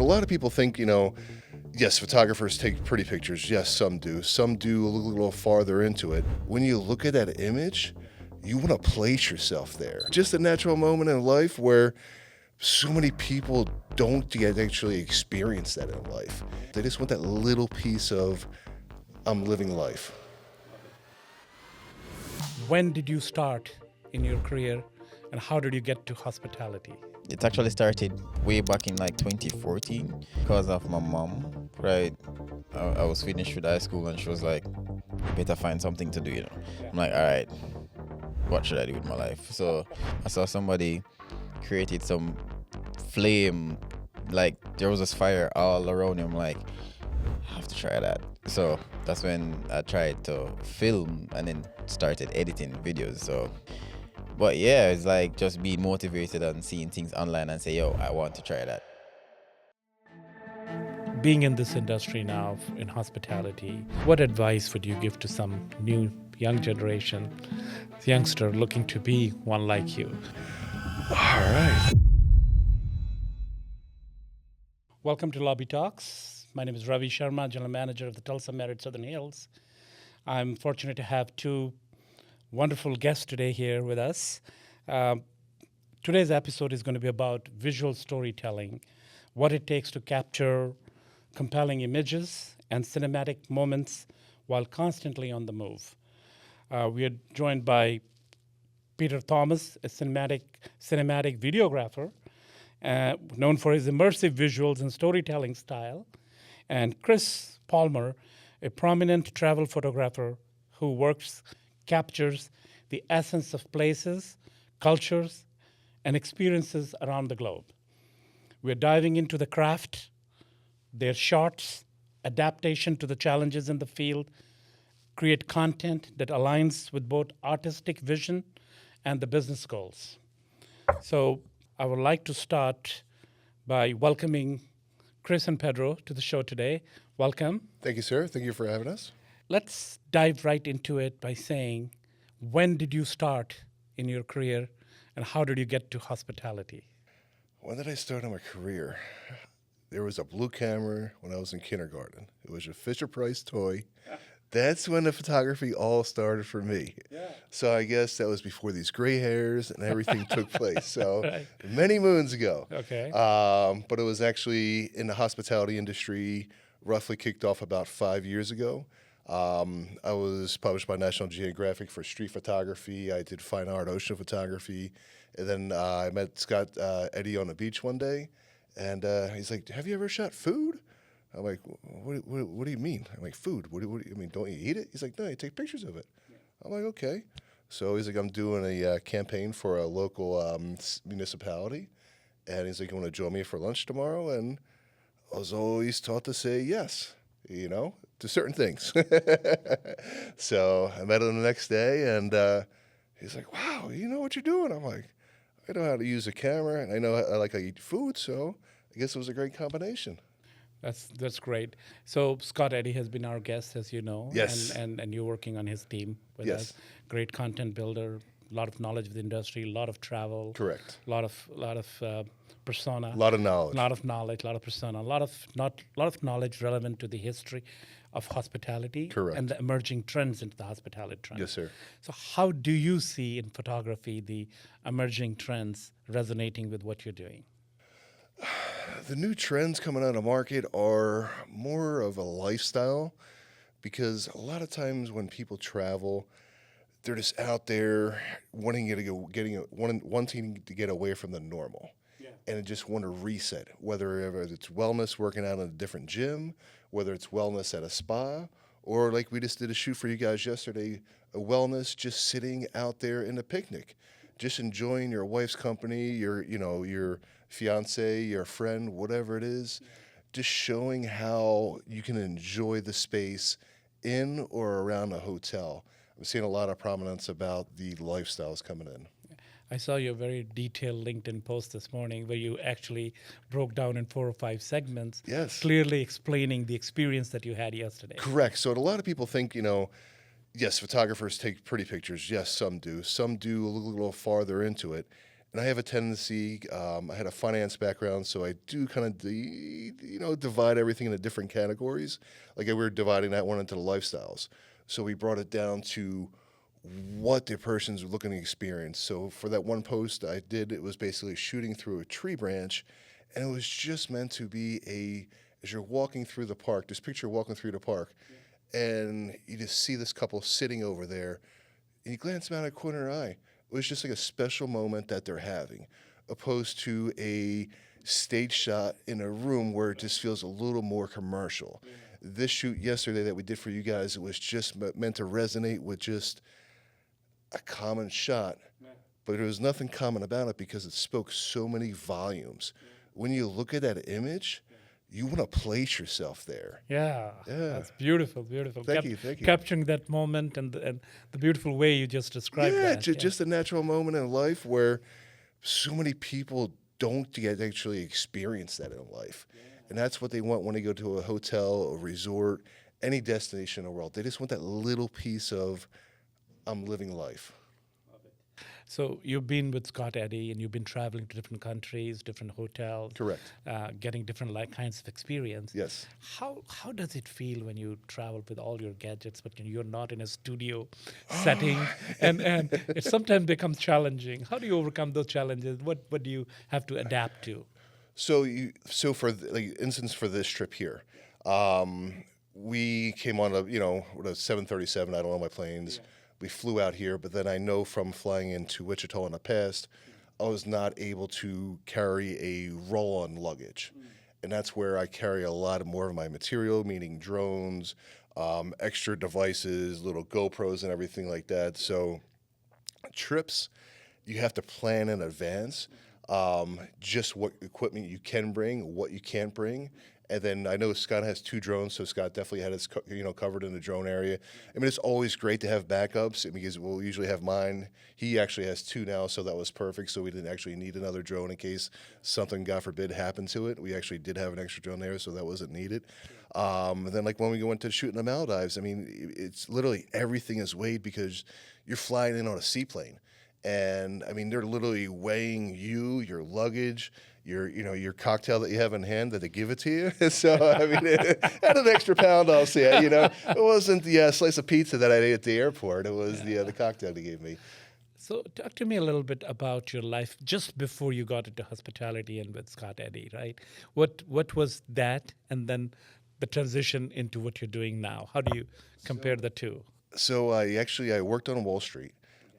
lot of people think, yes, photographers take pretty pictures. Yes, some do. Some do a little farther into it. When you look at that image, you want to place yourself there. Just a natural moment in life where so many people don't get to actually experience that in life. They just want that little piece of, I'm living life. When did you start in your career and how did you get to hospitality? It actually started way back in like 2014 because of my mom, right? I was finished with high school and she was like, you better find something to do. I'm like, all right, what should I do with my life? So I saw somebody created some flame, like there was this fire all around him. Like, I have to try that. So that's when I tried to film and then started editing videos. So, but yeah, it's like just being motivated and seeing things online and say, yo, I want to try that. Being in this industry now in hospitality, what advice would you give to some new young generation, youngster looking to be one like you? All right. Welcome to Lobby Talks. My name is Ravi Sharma, General Manager of the Tulsa Merit Southern Hills. I'm fortunate to have two wonderful guests today here with us. Today's episode is going to be about visual storytelling, what it takes to capture compelling images and cinematic moments while constantly on the move. We are joined by Peter Thomas, a cinematic videographer, known for his immersive visuals and storytelling style, and Chris Palmer, a prominent travel photographer who captures the essence of places, cultures, and experiences around the globe. We're diving into the craft, their shots, adaptation to the challenges in the field, create content that aligns with both artistic vision and the business goals. So I would like to start by welcoming Chris and Pedro to the show today. Welcome. Thank you, sir. Thank you for having us. Let's dive right into it by saying, when did you start in your career and how did you get to hospitality? When did I start on my career? There was a blue camera when I was in kindergarten. It was a Fisher-Price toy. That's when the photography all started for me. Yeah. So I guess that was before these gray hairs and everything took place. So Right. many moons ago. Okay. But it was actually in the hospitality industry, roughly kicked off about 5 years ago. I was published by National Geographic for street photography. I did fine art ocean photography. And then I met Scott Eddy on the beach one day. And he's like, have you ever shot food? I'm like, what do you mean? I'm like, food? What do you mean? Don't you eat it? He's like, no, you take pictures of it. Yeah. I'm like, okay. So he's like, I'm doing a campaign for a local municipality. And he's like, you want to join me for lunch tomorrow? And I was always taught to say yes, to certain things. So I met him the next day, and he's like, wow, you know what you're doing? I'm like, I know how to use a camera, and I know I like to eat food, so I guess it was a great combination. That's great. So Scott Eddy has been our guest, as you know. Yes. And you're working on his team with Yes. us. Great content builder, a lot of knowledge of the industry, a lot of travel. Correct. A lot of persona. A lot of knowledge. A lot of knowledge, a lot of persona, a lot of knowledge relevant to the history of hospitality. Correct. And the emerging trends into the hospitality trend. Yes, sir. So how do you see in photography the emerging trends resonating with what you're doing? The new trends coming out of the market are more of a lifestyle, because a lot of times when people travel, they're just out there wanting to get away from the normal. Yeah. And just want to reset, whether it's wellness, working out in a different gym, whether it's wellness at a spa, or like we just did a shoot for you guys yesterday, a wellness just sitting out there in a picnic, just enjoying your wife's company, your fiance, your friend, whatever it is, just showing how you can enjoy the space in or around a hotel. I'm seeing a lot of prominence about the lifestyles coming in. I saw your very detailed LinkedIn post this morning where you actually broke down in 4 or 5 segments, Yes. clearly explaining the experience that you had yesterday. Correct. So a lot of people think, yes, photographers take pretty pictures. Yes, some do. Some do a little farther into it. And I have a tendency, I had a finance background, so I do kind of, divide everything into different categories. Like we were dividing that one into the lifestyles. So we brought it down to what the person's looking to experience. So for that one post I did, it was basically shooting through a tree branch, and it was just meant to be as you're walking through the park, just picture walking through the park, and you just see this couple sitting over there, and you glance them out of the corner of your eye. It was just like a special moment that they're having, opposed to a stage shot in a room where it just feels a little more commercial. This shoot yesterday that we did for you guys, it was just meant to resonate with just a common shot, but there was nothing common about it because it spoke so many volumes. When you look at that image, you want to place yourself there. Yeah, Yeah. that's beautiful, beautiful. Thank you. Capturing that moment and the beautiful way you just described Yeah, that. just a natural moment in life where so many people don't get actually experience that in life. And that's what they want when they go to a hotel, a resort, any destination in the world. They just want that little piece of, I'm living life. So you've been with Scott Eddy, and you've been traveling to different countries, different hotels. Correct. Getting different kinds of experience. Yes. How does it feel when you travel with all your gadgets, but you're not in a studio setting, and it sometimes becomes challenging? How do you overcome those challenges? What do you have to adapt to? So for instance for this trip here, we came on with a 737. I don't know my planes. Yeah. We flew out here, but then I know from flying into Wichita in the past, I was not able to carry a roll-on luggage. And that's where I carry a lot more of my material, meaning drones, extra devices, little GoPros and everything like that. So trips, you have to plan in advance, just what equipment you can bring, what you can't bring. And then I know Scott has 2 drones, so Scott definitely had his covered in the drone area. I mean, it's always great to have backups because we'll usually have mine. He actually has 2 now, so that was perfect. So we didn't actually need another drone in case something, God forbid, happened to it. We actually did have an extra drone there, so that wasn't needed. And then like when we went to shoot in the Maldives, I mean, it's literally everything is weighed because you're flying in on a seaplane. And I mean, they're literally weighing you, your luggage, your cocktail that you have in hand that they give it to you. So I mean, at an extra pound, I'll say, it wasn't the slice of pizza that I ate at the airport. It was the cocktail they gave me. So talk to me a little bit about your life just before you got into hospitality and with Scott Eddy, right? What was that, and then the transition into what you're doing now? How do you compare the two? So I worked on Wall Street.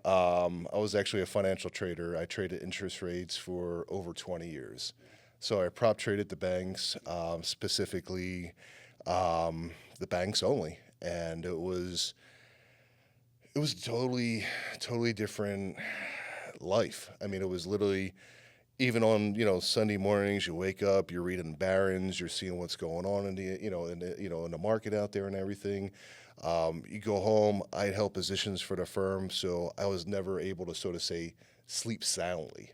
I was actually a financial trader. I traded interest rates for over 20 years. So I prop traded the banks, specifically the banks only. And it was a totally different life. I mean, it was literally, even on, Sunday mornings, you wake up, you're reading Barron's, you're seeing what's going on in the market out there and everything. You go home, I held positions for the firm, so I was never able to sort of say sleep soundly.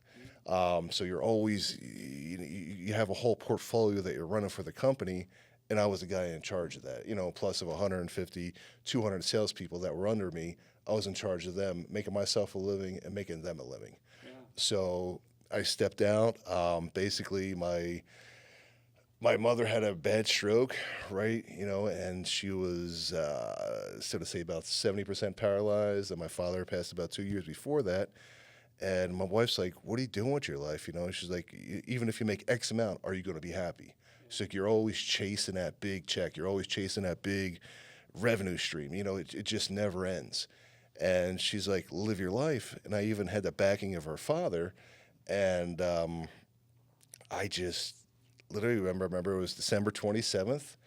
So you're always, you have a whole portfolio that you're running for the company, and I was the guy in charge of that. Plus of 150, 200 salespeople that were under me, I was in charge of them, making myself a living and making them a living. Yeah. So I stepped out. Basically, my mother had a bad stroke, right? And she was, so to say, about 70% paralyzed. And my father passed about 2 years before that. And my wife's like, what are you doing with your life? She's like, even if you make X amount, are you going to be happy? She's like, you're always chasing that big check. You're always chasing that big revenue stream. It just never ends. And she's like, live your life. And I even had the backing of her father. And I just literally remember it was December 27th.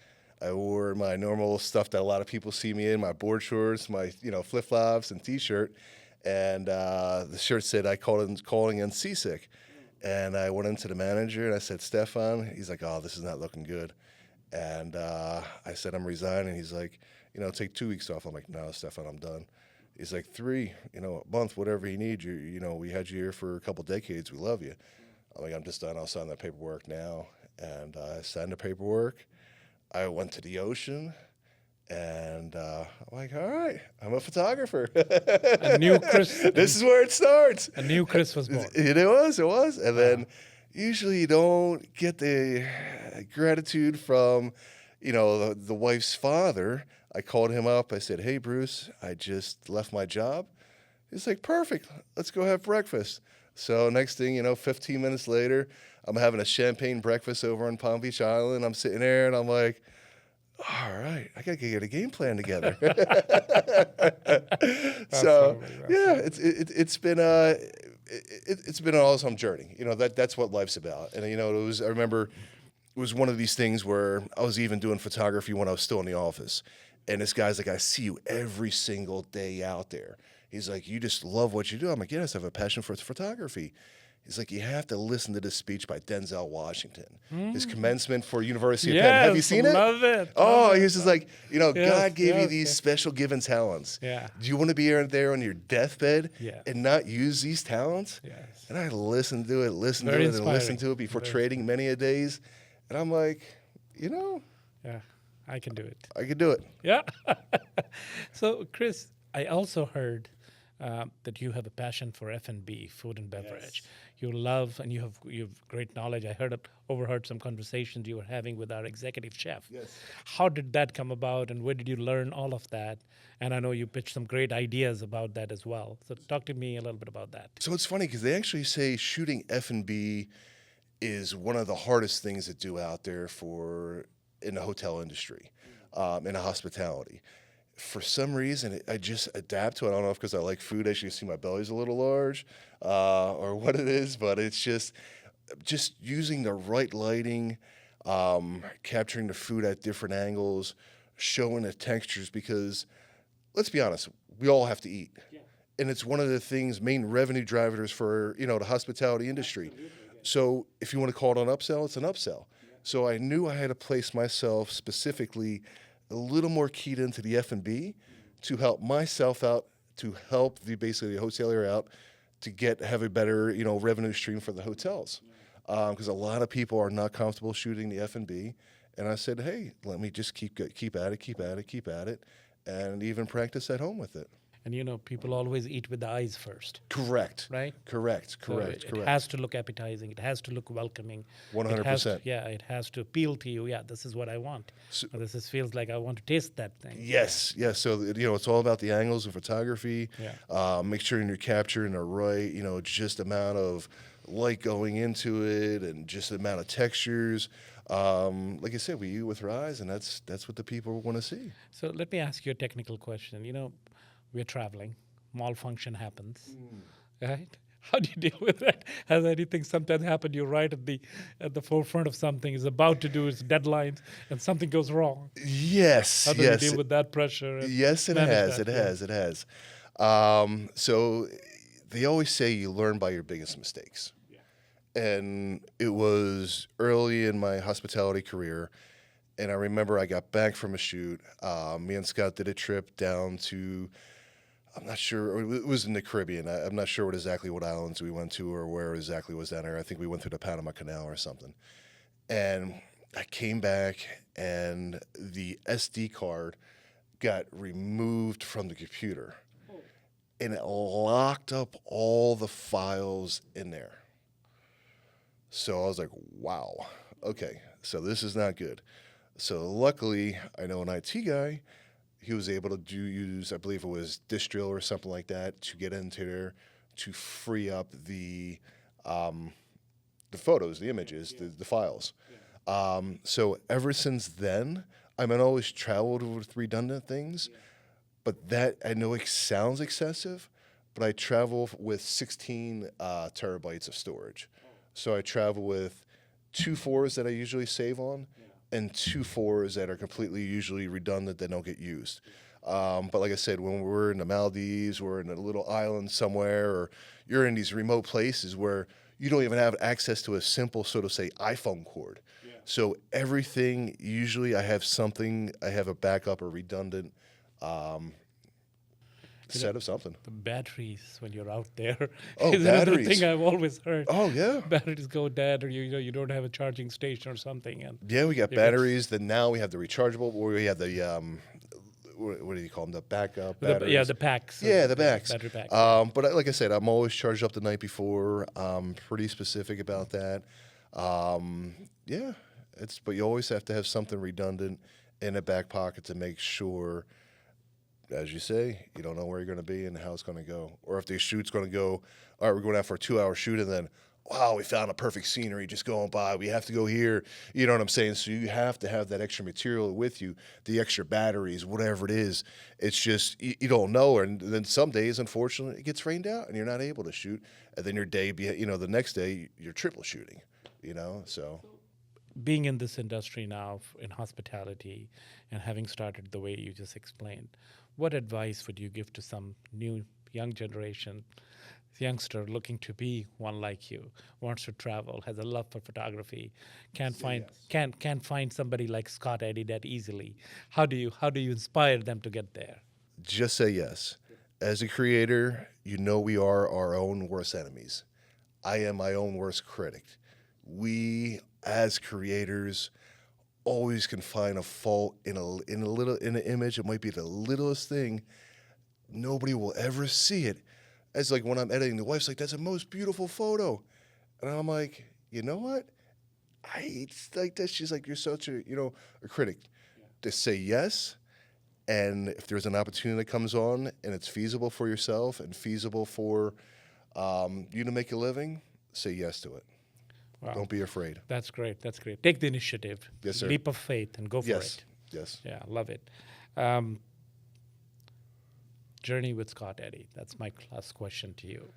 I wore my normal stuff that a lot of people see me in, my board shorts, my flip-flops and T-shirt. And the shirt said, calling in seasick. And I went into the manager and I said, Stefan. He's like, oh, this is not looking good. And I said, I'm resigning. He's like, take 2 weeks off. I'm like, no, Stefan, I'm done. He's like, 3, a month, whatever you need. We had you here for a couple decades. We love you. I'm like, I'm just done. I'll sign that paperwork now. And I signed the paperwork. I went to the ocean, And I'm like, all right, I'm a photographer. A new Chris. This is where it starts. A new Chris was born. It was. And then usually you don't get the gratitude from, the wife's father. I called him up. I said, hey, Bruce, I just left my job. He's like, perfect. Let's go have breakfast. So next thing, 15 minutes later, I'm having a champagne breakfast over on Palm Beach Island. I'm sitting there and I'm like, all right, I gotta get a game plan together. So it's been an awesome journey. That's what life's about. And I remember it was one of these things where I was even doing photography when I was still in the office, and this guy's like, I see you every single day out there. He's like, you just love what you do. I'm like, yes, I have a passion for photography. He's like, you have to listen to this speech by Denzel Washington. His commencement for University of Penn. Have you seen it? Love it. Oh, he's just like, God gave you these special given talents. Yeah. Do you want to be there on your deathbed Yeah. and not use these talents? Yes. And I listened to it, Very and listened inspiring. to it before trading many a days. And I'm like, Yeah, I can do it. I could do it. Yeah. So, Chris, I also heard that you have a passion for F&B, food and beverage. You love and you have great knowledge. I overheard some conversations you were having with our executive chef. Yes. How did that come about, and where did you learn all of that? And I know you pitched some great ideas about that as well. So talk to me a little bit about that. So it's funny because they actually say shooting F&B is one of the hardest things to do out there in the hotel industry, in the hospitality. For some reason, I just adapt to it. I don't know if because I like food. As you see, my belly's a little large, or what it is, but it's just using the right lighting, capturing the food at different angles, showing the textures. Because let's be honest, we all have to eat, and it's one of the main revenue drivers for the hospitality industry. So if you want to call it an upsell, it's an upsell. So I knew I had to place myself specifically a little more keyed into the F&B to help myself out, to help the hotelier out, to have a better revenue stream for the hotels, because a lot of people are not comfortable shooting the F&B. And I said, hey, let me just keep at it, and even practice at home with it. And people always eat with the eyes first. Correct. Right? Correct. So it has to look appetizing. It has to look welcoming. 100%. It has to appeal to you. Yeah, this is what I want. So, Feels like I want to taste that thing. Yes. So it's all about the angles of photography. Yeah. Make sure you're capturing the right, just amount of light going into it, and just the amount of textures. Like I said, we eat with our eyes, and that's what the people want to see. So let me ask you a technical question. We're traveling, malfunction happens, right? How do you deal with that? Has anything sometimes happened? You're right at the forefront of something, is about to do its deadlines, and something goes wrong. Yes. How do you deal with that pressure? Yes, it has. It has. So they always say you learn by your biggest mistakes. Yeah. And it was early in my hospitality career. And I remember I got back from a shoot. Me and Scott did a trip down to, I'm not sure, it was in the Caribbean. I'm not sure what islands we went to or where exactly was that area. I think we went through the Panama Canal or something. And I came back, and the SD card got removed from the computer. And it locked up all the files in there. So I was like, wow, okay, so this is not good. So luckily, I know an IT guy. He was able to use, I believe it was Distill or something like that, to get into there to free up the photos, the images, the files. So ever since then, I've always traveled with redundant things, but that, I know it sounds excessive, but I travel with 16 terabytes of storage. So I travel with 2 4s that I usually save on, and 2 4s that are completely usually redundant that don't get used. But like I said, when we're in the Maldives or in a little island somewhere, or you're in these remote places where you don't even have access to a simple, so to say, iPhone cord. Yeah. So everything, usually I have a backup or redundant set of something. The batteries when you're out there is another thing I've always heard. Oh, yeah. Batteries go dead, or you don't have a charging station or something. And yeah, we got batteries. Then now we have the rechargeable, or we have the what do you call them? The backup The, batteries. yeah, the packs. Yeah, the backs. Battery packs. But like I said, I'm always charged up the night before. I'm pretty specific about that. Yeah, but you always have to have something redundant in a back pocket to make sure, as you say, you don't know where you're going to be and how it's going to go. Or if the shoot's going to go, all right, we're going out for a 2-hour shoot, and then, wow, we found a perfect scenery just going by. We have to go here. You know what I'm saying? So you have to have that extra material with you, the extra batteries, whatever it is. It's just, you don't know. And then some days, unfortunately, it gets rained out and you're not able to shoot. And then your day, the next day, you're triple shooting, so. Being in this industry now in hospitality and having started the way you just explained, what advice would you give to some new young generation youngster looking to be one like you, wants to travel, has a love for photography, can't find somebody like Scott Eddy that easily? How do you inspire them to get there? Just say yes. As a creator, we are our own worst enemies. I am my own worst critic. We, as creators, always can find a fault in an image. It might be the littlest thing. Nobody will ever see it. It's like when I'm editing, the wife's like, "That's the most beautiful photo," and I'm like, "You know what? It's like that." She's like, "You're such a a critic." Yeah. Just say yes, and if there's an opportunity that comes on and it's feasible for yourself and feasible for you to make a living, say yes to it. Wow. Don't be afraid. That's great. That's great. Take the initiative. Yes, sir. Leap of faith and go for it. Yes. Yeah, love it. Journey with Scott Eddy. That's my last question to you.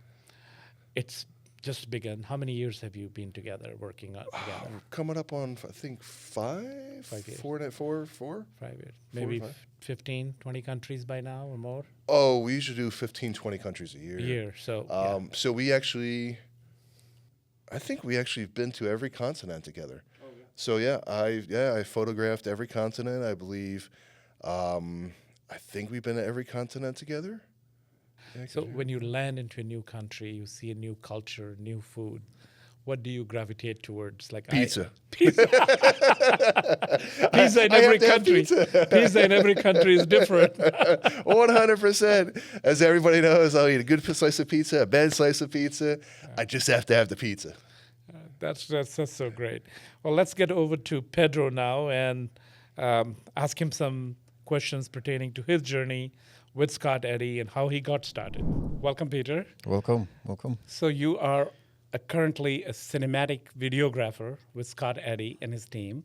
It's just begun. How many years have you been together, working together? Coming up on, I think, 5 years. 4. 5 years. Maybe 15, 20 countries by now or more? Oh, we usually do 15, 20 countries a year. So, So we actually, I think we actually have been to every continent together. Oh, yeah. So I photographed every continent, I believe. I think we've been to every continent together. Yeah, so when you land into a new country, you see a new culture, new food, what do you gravitate towards? Like pizza. Pizza in every country. Pizza in every country is different. 100%. As everybody knows, I'll eat a good slice of pizza, a bad slice of pizza. I just have to have the pizza. That's so great. Well, let's get over to Pedro now and ask him some questions pertaining to his journey with Scott Eddy and how he got started. Welcome, Peter. Welcome. So you are currently a cinematic videographer with Scott Eddy and his team.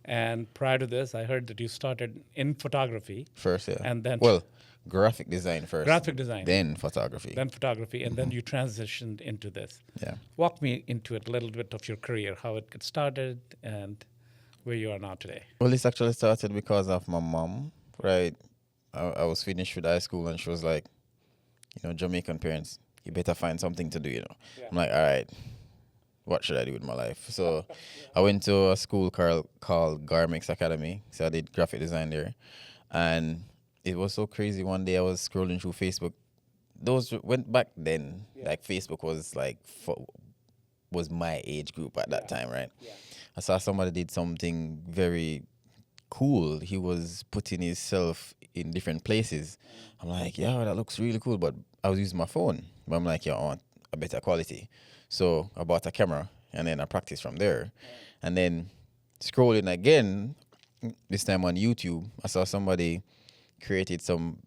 And prior to this, I heard that you started in photography. First, yeah. And then graphic design first. Graphic design. Then photography. And then you transitioned into this. Yeah. Walk me into it, a little bit of your career, how it got started and where you are now today. Well, this actually started because of my mom, right? I was finished with high school and she was like, Jamaican parents, you better find something to do, Yeah. I'm like, all right, what should I do with my life? So I went to a school called Garmix Academy. So I did graphic design there. And it was so crazy. One day I was scrolling through Facebook. Those went back then, like Facebook was like, was my age group at that time, right? Yeah. I saw somebody did something very cool. He was putting himself in different places. I'm like, yeah, that looks really cool. But I was using my phone. But I'm like, yeah, I want a better quality. So I bought a camera and then I practiced from there. And then scrolling again, this time on YouTube, I saw somebody created some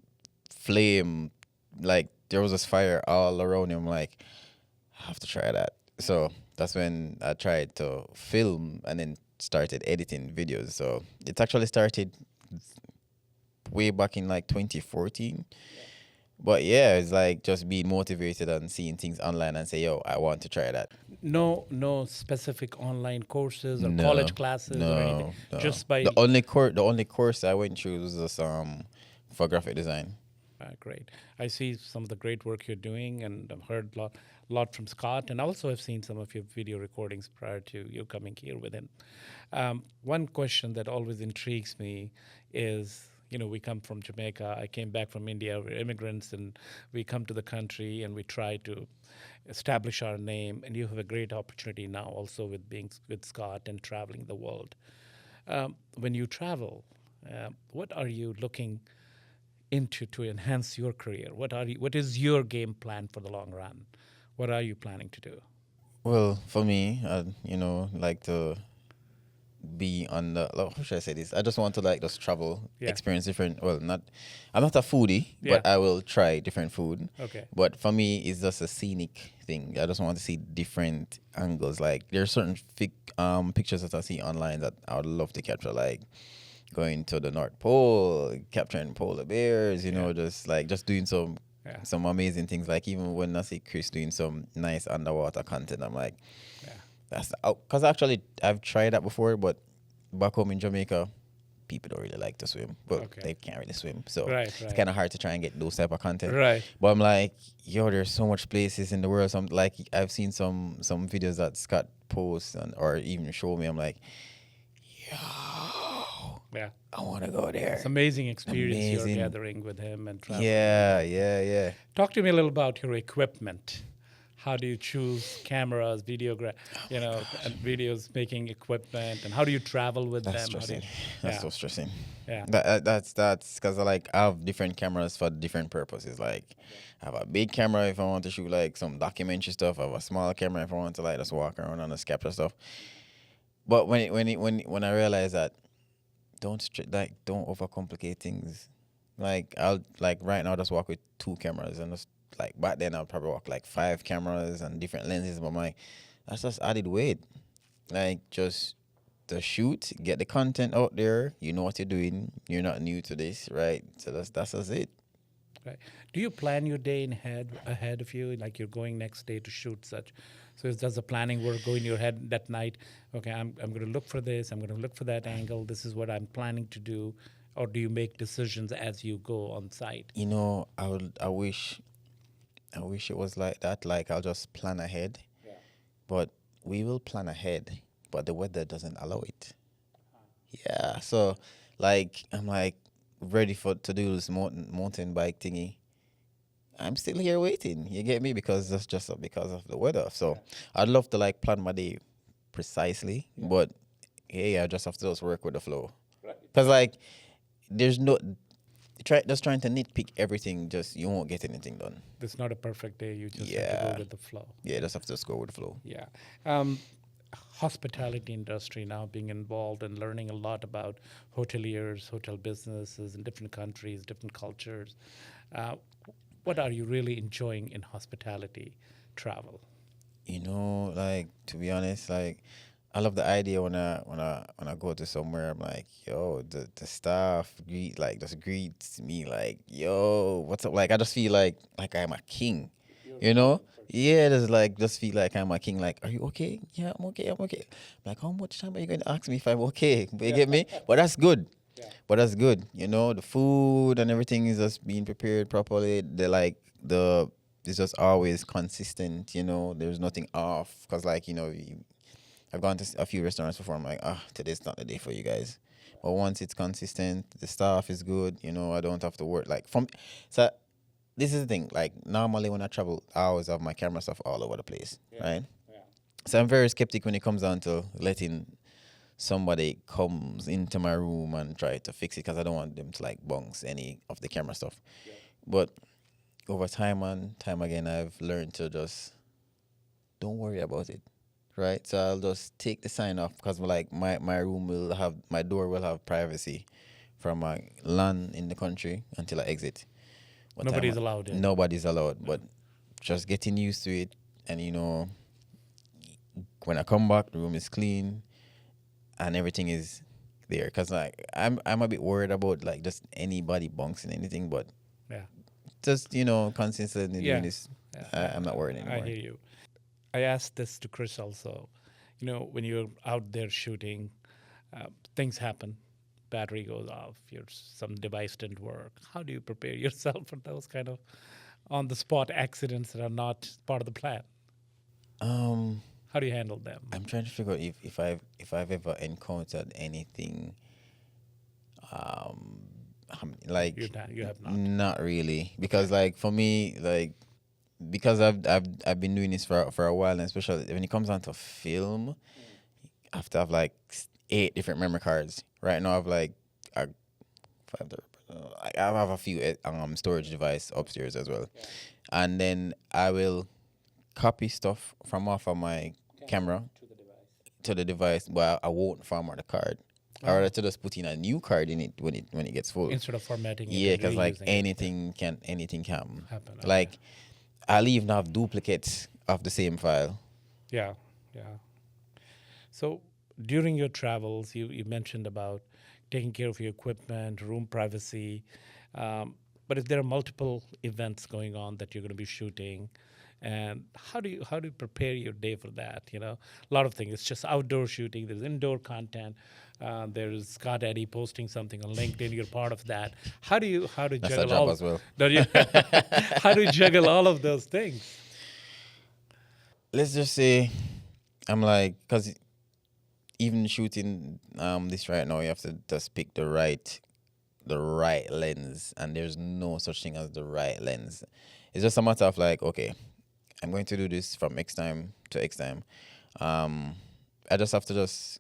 flame, like there was this fire all around him. I'm like, I have to try that. So that's when I tried to film and then started editing videos. So it actually started way back in like 2014. But yeah, it's like just being motivated and seeing things online and say, yo, I want to try that. No specific online courses or college classes or anything. No. Just by the only course I went through was this for graphic design. Great. I see some of the great work you're doing, and I've heard a lot from Scott, and also I've seen some of your video recordings prior to you coming here with him. One question that always intrigues me is, we come from Jamaica. I came back from India. We're immigrants, and we come to the country, and we try to establish our name. And you have a great opportunity now also with being with Scott and traveling the world. When you travel, what are you looking into to enhance your career? What is your game plan for the long run? What are you planning to do? Well, for me, like to be on the, how should I say this? I just want to like just travel, Yeah. experience different. Well, not, I'm not a foodie, but Yeah. I will try different food. Okay. But for me, it's just a scenic thing. I just want to see different angles. Like there are certain pictures that I see online that I would love to capture, like going to the North Pole, capturing polar bears. Just doing some amazing things. Like even when I see Chris doing some nice underwater content, I'm like, because actually I've tried that before, but back home in Jamaica, people don't really like to swim. Well, they can't really swim, so it's kind of hard to try and get those type of content. Right. But I'm like, yo, there's so much places in the world. Some like I've seen some videos that Scott posts or even show me. I'm like, yo, Yeah. I want to go there. It's amazing experience you're gathering with him and traveling. Yeah. Talk to me a little about your equipment. How do you choose cameras, and videos making equipment, and how do you travel with them? Stressing. That's so stressing. Yeah. That's because I have different cameras for different purposes. Like I have a big camera if I want to shoot like some documentary stuff. I have a small camera if I want to like just walk around and just capture stuff. But when I realize that don't overcomplicate things. Like I'll like right now just walk with 2 cameras and just like back then I'll probably walk like 5 cameras and different lenses, but I'm like, that's just added weight. Like just the shoot, get the content out there, you know what you're doing, you're not new to this, right? So that's it. Right. Do you plan your day ahead of you? Like you're going next day to shoot such. So does the planning work go in your head that night? Okay, I'm going to look for this. I'm going to look for that angle. This is what I'm planning to do. Or do you make decisions as you go on site? I wish it was like that. Like I'll just plan ahead. Yeah. But we will plan ahead, but the weather doesn't allow it. Yeah. So like I'm like ready to do this mountain bike thingy. I'm still here waiting. You get me? Because that's just because of the weather. So I'd love to like plan my day precisely, but hey, I just have to just work with the flow. Because like there's no just trying to nitpick everything, just you won't get anything done. It's not a perfect day. You just have to go with the flow. Yeah, just have to just go with the flow. Yeah. Hospitality industry now being involved and learning a lot about hoteliers, hotel businesses in different countries, different cultures. What are you really enjoying in hospitality travel? Like to be honest, like I love the idea when I go to somewhere. I'm like, yo, the staff just greets me like, yo, what's up? Like I just feel like I'm a king, Yeah, just feel like I'm a king. Like, are you okay? Yeah, I'm okay. Like, how much time are you going to ask me if I'm okay? You get me? But that's good. Yeah. But that's good. The food and everything is just being prepared properly. It's just always consistent. There's nothing off. Cause I've gone to a few restaurants before. I'm like, today's not the day for you guys. But once it's consistent, the staff is good. I don't have to work so. This is the thing. Like normally when I travel, I always have my camera stuff all over the place, right? Yeah. So I'm very skeptic when it comes down to letting somebody comes into my room and try to fix it because I don't want them to bounce any of the camera stuff. Yeah. But over time and time again, I've learned to just don't worry about it, right? So I'll just take the sign off because my room my door will have privacy from my LAN in the country until I exit. Nobody's allowed in. Nobody's allowed, but just getting used to it. And, when I come back, the room is clean and everything is there. Because, I'm a bit worried about, just anybody bouncing anything. But just, consistently doing this, I'm not worried anymore. I hear you. I asked this to Chris also. When you're out there shooting, things happen. Battery goes off, some device didn't work. How do you prepare yourself for those kind of on-the-spot accidents that are not part of the plan? How do you handle them? I'm trying to figure out if I've ever encountered anything you have not. Not really, because for me, because I've been doing this for a while, and especially when it comes down to film, I have to have 8 different memory cards. Right now, I have I have a few storage device upstairs as well, and then I will copy stuff from off of my camera to the device, but I won't format the card. I rather to just put in a new card in it when it gets full. Instead of formatting it. Yeah, and because like reusing anything can happen. Like I'll even have duplicates of the same file. Yeah. So during your travels, you mentioned about taking care of your equipment, room privacy. But if there are multiple events going on that you're going to be shooting, and how do you prepare your day for that? You know, a lot of things. It's just outdoor shooting. There's indoor content. There's Scott Eddy posting something on LinkedIn. You're part of that. How do That's juggle our job all? as well. How do you juggle all of those things? Let's just say I'm like, because even shooting this right now, you have to just pick the right lens, and there's no such thing as the right lens. It's just a matter of like, okay, I'm going to do this from X time to X time. I just have to just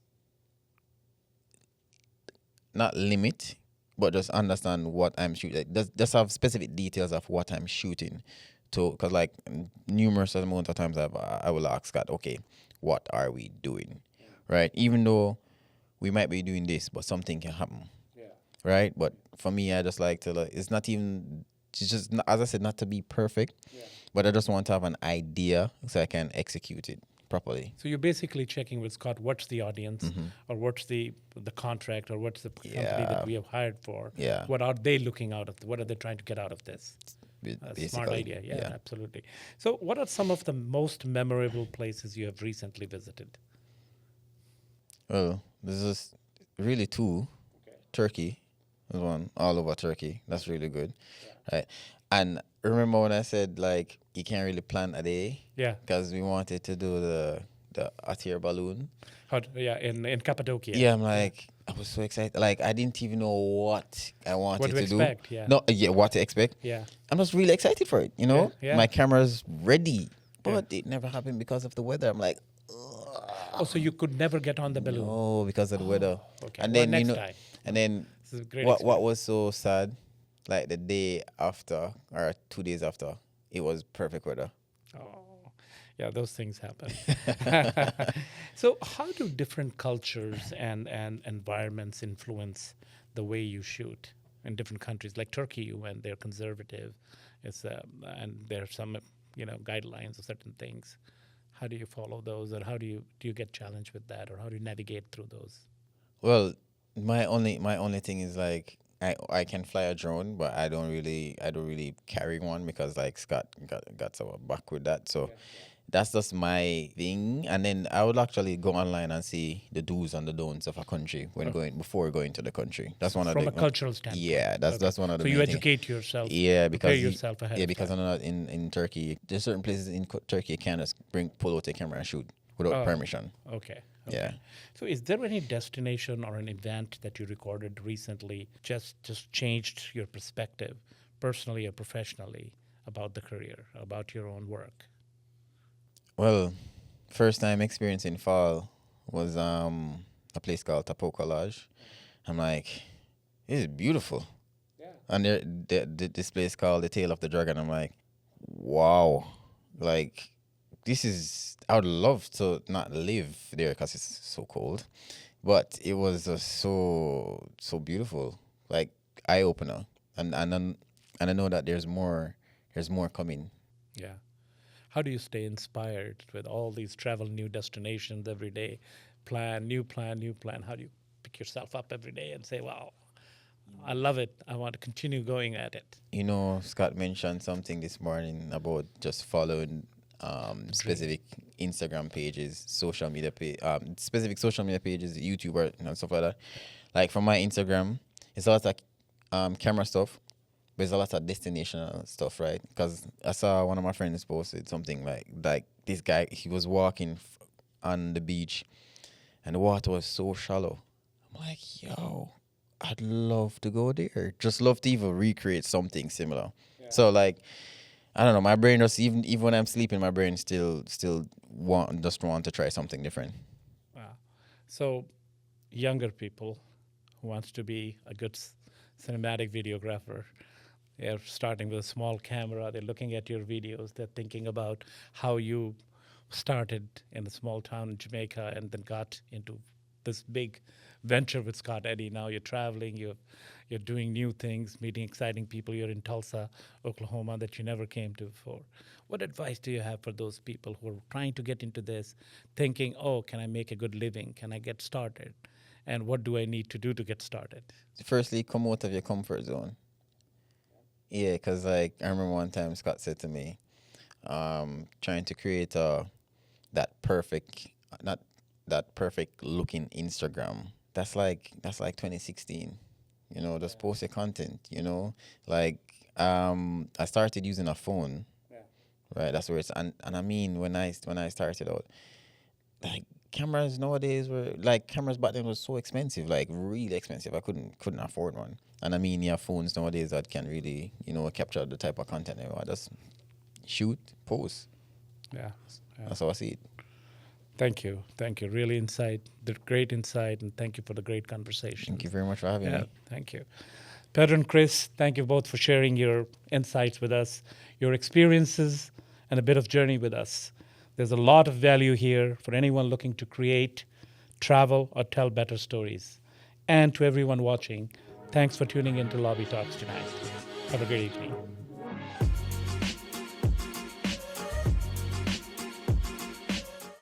not limit, but just understand what I'm shooting. Just have specific details of what I'm shooting. Because like numerous amount of times I will ask Scott, okay, what are we doing? Right? Even though we might be doing this, but something can happen. Right? But for me, I just like to, it's just, as I said, not to be perfect, but I just want to have an idea so I can execute it properly. So you're basically checking with Scott, what's the audience, or what's the contract, or what's the company that we have hired for? Yeah. What are they looking out of? What are they trying to get out of this? Basically, Smart idea. Yeah, absolutely. So what are some of the most memorable places you have recently visited? Well, this is really two. Turkey. There's one all over Turkey. That's really good. Right. And remember when I said like you can't really plan a day? Yeah. Because we wanted to do the hot air balloon. In Cappadocia. Yeah, I'm like I was so excited. Like I didn't even know what I wanted What to do. expect, yeah. No, what to expect. Yeah. I'm just really excited for it, you know? Yeah. My camera's ready. But it never happened because of the weather. I'm like, Oh, so you could never get on the balloon? no, because of the weather. Okay. And Well, then next time. and then This is a great what was so sad, like the day after or 2 days after, it was perfect weather. Oh, yeah, those things happen. So how do different cultures and environments influence the way you shoot in different countries? Like Turkey, you went, they're conservative. And there are some, guidelines of certain things. How do you follow those, or how do you get challenged with that, or how do you navigate through those? Well, my only thing is like I can fly a drone, but I don't really carry one because like Scott got so back with that. So that's just my thing. And then I would actually go online and see the do's and the don'ts of a country before going to the country. That's one of From a cultural standpoint. Yeah, that's one of the So you main thing. educate yourself. Yeah, because prepare yourself ahead. yeah, of because time. I'm not in Turkey. There's certain places in Turkey you can't just pull out a camera and shoot without permission. Okay. Yeah. So is there any destination or an event that you recorded recently just changed your perspective, personally or professionally, about the career, about your own work? Well, first time experiencing fall was a place called Tapoka Lodge. I'm like, this is beautiful. Yeah. And this place called the Tail of the Dragon. I'm like, wow, like this is. I would love to not live there because it's so cold, but it was just so beautiful, like eye opener, and I know that there's more coming. Yeah. How do you stay inspired with all these travel new destinations every day? New plan. How do you pick yourself up every day and say, wow, I love it. I want to continue going at it. Scott mentioned something this morning about just following specific Instagram pages, specific social media pages, YouTuber and stuff like that. Like from my Instagram, it's a lot of camera stuff, but it's a lot of destination stuff, right? Because I saw one of my friends posted something like this guy, he was walking on the beach, and the water was so shallow. I'm like, yo, I'd love to go there. Just love to even recreate something similar. Yeah. So like, I don't know, my brain just even when I'm sleeping, my brain still want to try something different. Wow. So younger people who wants to be a good cinematic videographer. They're starting with a small camera. They're looking at your videos. They're thinking about how you started in a small town in Jamaica and then got into this big venture with Scott Eddy. Now you're traveling, you're doing new things, meeting exciting people. You're in Tulsa, Oklahoma, that you never came to before. What advice do you have for those people who are trying to get into this, thinking, oh, can I make a good living? Can I get started? And what do I need to do to get started? Firstly, come out of your comfort zone. Yeah, because like I remember one time Scott said to me, trying to create that perfect, not that perfect looking Instagram. That's like 2016. You know, just post your content. You know, like I started using a phone. Yeah. Right, that's where it's and I mean when I started out, like cameras nowadays were like cameras back then was so expensive, like really expensive. I couldn't afford one. And I mean, yeah, phones nowadays that can really, you know, capture the type of content I want. Just shoot, post. Yeah. That's how I see it. Thank you. Really great insight, and thank you for the great conversation. Thank you very much for having me. Thank you. Pedro and Chris, thank you both for sharing your insights with us, your experiences, and a bit of journey with us. There's a lot of value here for anyone looking to create, travel, or tell better stories. And to everyone watching, thanks for tuning in to Lobby Talks tonight. Have a great evening.